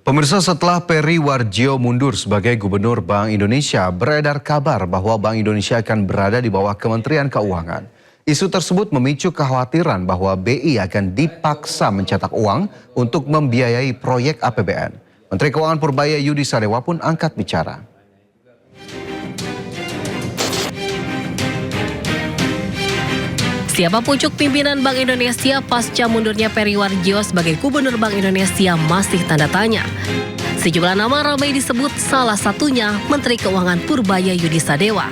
Pemirsa, setelah Peri Warjio mundur sebagai Gubernur Bank Indonesia, beredar kabar bahwa Bank Indonesia akan berada di bawah Kementerian Keuangan. Isu tersebut memicu kekhawatiran bahwa BI akan dipaksa mencetak uang untuk membiayai proyek APBN. Menteri Keuangan Purbaya Yudi Sadewa pun angkat bicara. Siapa pucuk pimpinan Bank Indonesia pasca mundurnya Peri Warjio sebagai Gubernur Bank Indonesia masih tanda tanya. Sejumlah nama ramai disebut, salah satunya Menteri Keuangan Purbaya Yudi Sadewa.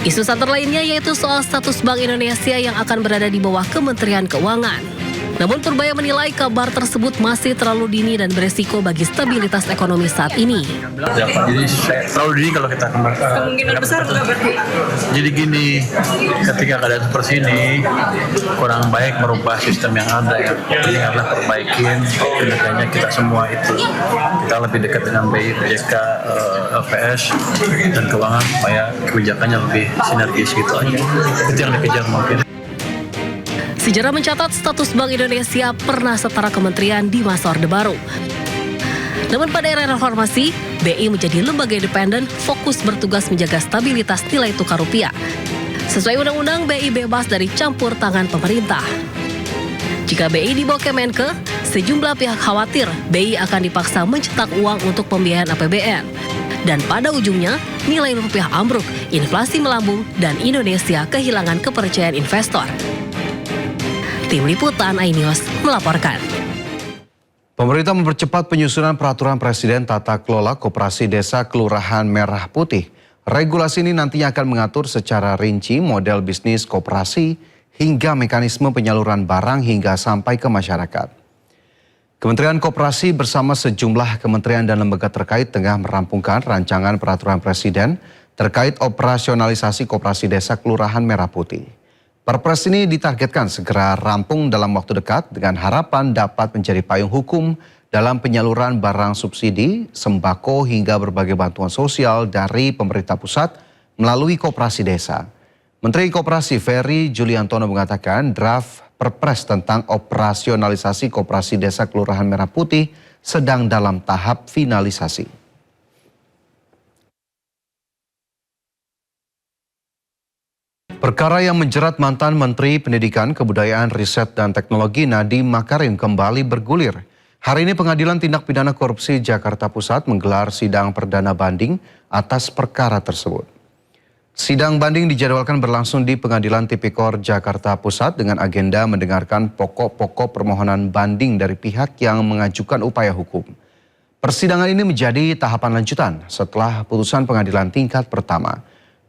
Isu santer lainnya yaitu soal status Bank Indonesia yang akan berada di bawah Kementerian Keuangan. Namun Purbaya menilai kabar tersebut masih terlalu dini dan beresiko bagi stabilitas ekonomi saat ini. Jadi terlalu dini kalau kita Kemungkinan besar juga berarti. Jadi gini, ketika keadaan seperti ini kurang baik merubah sistem yang ada ya. Ini adalah perbaikin kinerjanya kita semua itu. Kita lebih dekat dengan BI, PJK, LPS dan keuangan supaya kebijakannya lebih sinergis gitu aja. Itu yang dikejar mungkin. Sejarah mencatat status Bank Indonesia pernah setara kementerian di masa Orde Baru. Namun pada era reformasi, BI menjadi lembaga independen fokus bertugas menjaga stabilitas nilai tukar rupiah. Sesuai undang-undang, BI bebas dari campur tangan pemerintah. Jika BI dibawa Kemenke, sejumlah pihak khawatir BI akan dipaksa mencetak uang untuk pembiayaan APBN. Dan pada ujungnya, nilai rupiah ambruk, inflasi melambung, dan Indonesia kehilangan kepercayaan investor. Tim Liputan iNews melaporkan. Pemerintah mempercepat penyusunan peraturan Presiden tata kelola Koperasi Desa Kelurahan Merah Putih. Regulasi ini nantinya akan mengatur secara rinci model bisnis koperasi hingga mekanisme penyaluran barang hingga sampai ke masyarakat. Kementerian Koperasi bersama sejumlah kementerian dan lembaga terkait tengah merampungkan rancangan peraturan Presiden terkait operasionalisasi Koperasi Desa Kelurahan Merah Putih. Perpres ini ditargetkan segera rampung dalam waktu dekat dengan harapan dapat menjadi payung hukum dalam penyaluran barang subsidi, sembako hingga berbagai bantuan sosial dari pemerintah pusat melalui koperasi desa. Menteri Koperasi Ferry Juliantono mengatakan draft Perpres tentang operasionalisasi Koperasi Desa Kelurahan Merah Putih sedang dalam tahap finalisasi. Perkara yang menjerat mantan Menteri Pendidikan, Kebudayaan, Riset, dan Teknologi Nadiem Makarim kembali bergulir. Hari ini Pengadilan Tindak Pidana Korupsi Jakarta Pusat menggelar sidang perdana banding atas perkara tersebut. Sidang banding dijadwalkan berlangsung di Pengadilan Tipikor Jakarta Pusat dengan agenda mendengarkan pokok-pokok permohonan banding dari pihak yang mengajukan upaya hukum. Persidangan ini menjadi tahapan lanjutan setelah putusan pengadilan tingkat pertama.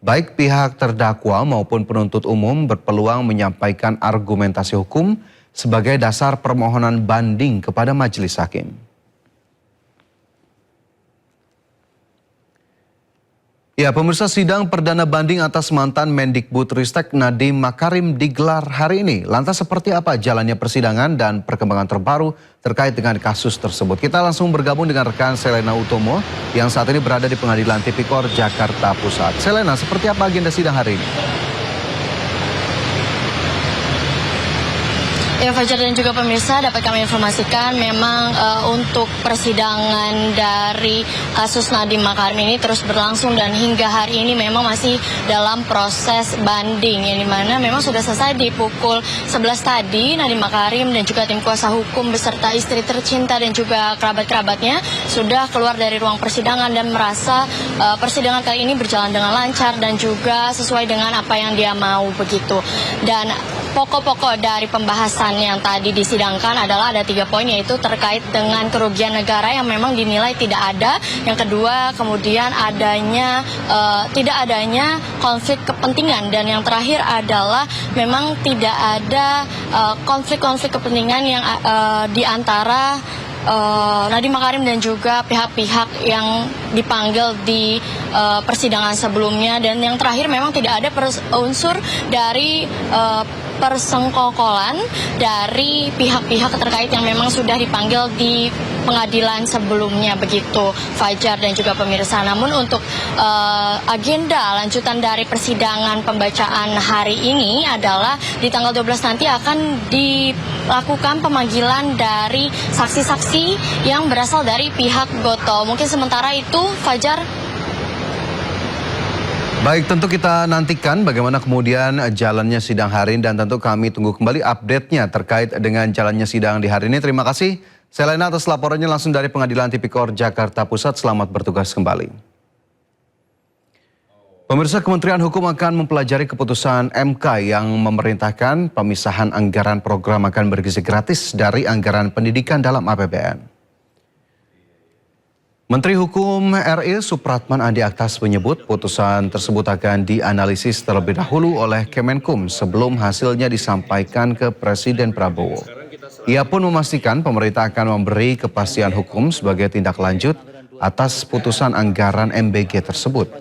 Baik pihak terdakwa maupun penuntut umum berpeluang menyampaikan argumentasi hukum sebagai dasar permohonan banding kepada majelis hakim. Ya, pemirsa, sidang perdana banding atas mantan Mendikbudristek Nadiem Makarim digelar hari ini. Lantas seperti apa jalannya persidangan dan perkembangan terbaru terkait dengan kasus tersebut? Kita langsung bergabung dengan rekan Selena Utomo yang saat ini berada di Pengadilan Tipikor Jakarta Pusat. Selena, seperti apa agenda sidang hari ini? Ya, Fajar dan juga pemirsa, dapat kami informasikan memang untuk persidangan dari kasus Nadiem Makarim ini terus berlangsung dan hingga hari ini memang masih dalam proses banding, yang dimana memang sudah selesai di pukul 11 tadi. Nadiem Makarim dan juga tim kuasa hukum beserta istri tercinta dan juga kerabat-kerabatnya sudah keluar dari ruang persidangan dan merasa persidangan kali ini berjalan dengan lancar dan juga sesuai dengan apa yang dia mau begitu. Dan pokok-pokok dari pembahasan yang tadi disidangkan adalah ada 3 poin, yaitu terkait dengan kerugian negara yang memang dinilai tidak ada. Yang kedua, kemudian tidak adanya konflik kepentingan. Dan yang terakhir adalah memang tidak ada konflik-konflik kepentingan yang di antara Nadiem Makarim dan juga pihak-pihak yang dipanggil di persidangan sebelumnya. Dan yang terakhir memang tidak ada unsur dari persengkokolan dari pihak-pihak terkait yang memang sudah dipanggil di pengadilan sebelumnya begitu, Fajar dan juga pemirsa. Namun untuk agenda lanjutan dari persidangan pembacaan hari ini adalah di tanggal 12 nanti akan dilakukan pemanggilan dari saksi-saksi yang berasal dari pihak Gotoh. Mungkin sementara itu, Fajar. Baik, tentu kita nantikan bagaimana kemudian jalannya sidang hari ini dan tentu kami tunggu kembali update-nya terkait dengan jalannya sidang di hari ini. Terima kasih Selena atas laporannya langsung dari Pengadilan Tipikor Jakarta Pusat. Selamat bertugas kembali. Pemirsa, Kementerian Hukum akan mempelajari keputusan MK yang memerintahkan pemisahan anggaran program makan bergizi gratis dari anggaran pendidikan dalam APBN. Menteri Hukum RI Supratman Andi Aktas menyebut putusan tersebut akan dianalisis terlebih dahulu oleh Kemenkum sebelum hasilnya disampaikan ke Presiden Prabowo. Ia pun memastikan pemerintah akan memberi kepastian hukum sebagai tindak lanjut atas putusan anggaran MBG tersebut.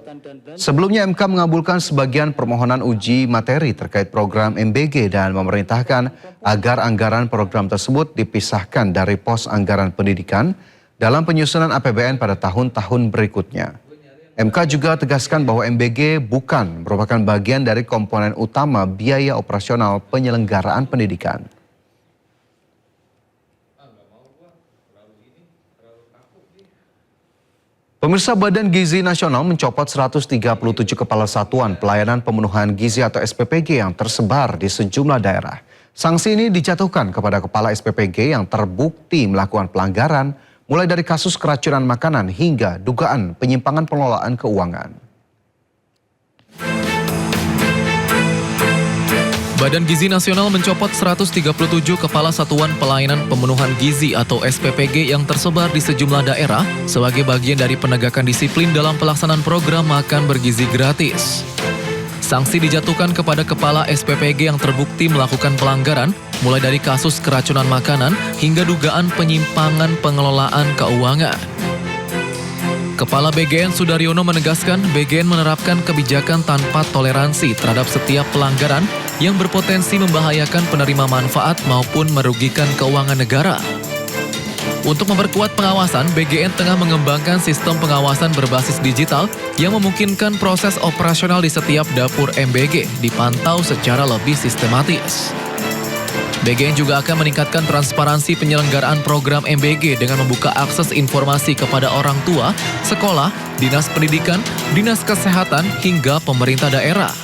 Sebelumnya MK mengabulkan sebagian permohonan uji materi terkait program MBG dan memerintahkan agar anggaran program tersebut dipisahkan dari pos anggaran pendidikan dalam penyusunan APBN pada tahun-tahun berikutnya. MK juga tegaskan bahwa MBG bukan merupakan bagian dari komponen utama biaya operasional penyelenggaraan pendidikan. Pemirsa, Badan Gizi Nasional mencopot 137 kepala satuan pelayanan pemenuhan gizi atau SPPG yang tersebar di sejumlah daerah. Sanksi ini dijatuhkan kepada kepala SPPG yang terbukti melakukan pelanggaran, mulai dari kasus keracunan makanan hingga dugaan penyimpangan pengelolaan keuangan. Badan Gizi Nasional mencopot 137 kepala satuan pelayanan pemenuhan gizi atau SPPG yang tersebar di sejumlah daerah sebagai bagian dari penegakan disiplin dalam pelaksanaan program makan bergizi gratis. Sanksi dijatuhkan kepada kepala SPPG yang terbukti melakukan pelanggaran, mulai dari kasus keracunan makanan hingga dugaan penyimpangan pengelolaan keuangan. Kepala BGN Sudaryono menegaskan BGN menerapkan kebijakan tanpa toleransi terhadap setiap pelanggaran yang berpotensi membahayakan penerima manfaat maupun merugikan keuangan negara. Untuk memperkuat pengawasan, BGN tengah mengembangkan sistem pengawasan berbasis digital yang memungkinkan proses operasional di setiap dapur MBG dipantau secara lebih sistematis. BGN juga akan meningkatkan transparansi penyelenggaraan program MBG dengan membuka akses informasi kepada orang tua, sekolah, dinas pendidikan, dinas kesehatan, hingga pemerintah daerah.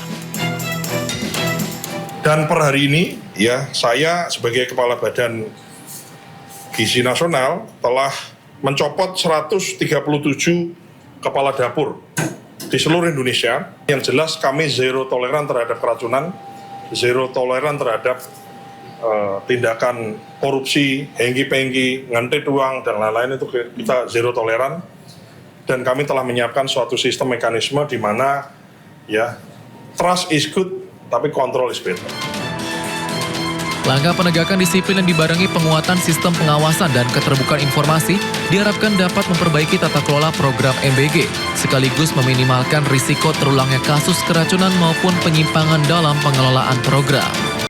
Dan per hari ini, ya, saya sebagai Kepala Badan Gizi Nasional telah mencopot 137 kepala dapur di seluruh Indonesia. Yang jelas kami zero toleran terhadap keracunan, zero toleran terhadap tindakan korupsi, hengki-pengki, ngantit uang, dan lain-lain, itu kita zero toleran. Dan kami telah menyiapkan suatu sistem mekanisme di mana ya trust is good, tapi control is better. Langkah penegakan disiplin yang dibarengi penguatan sistem pengawasan dan keterbukaan informasi diharapkan dapat memperbaiki tata kelola program MBG, sekaligus meminimalkan risiko terulangnya kasus keracunan maupun penyimpangan dalam pengelolaan program.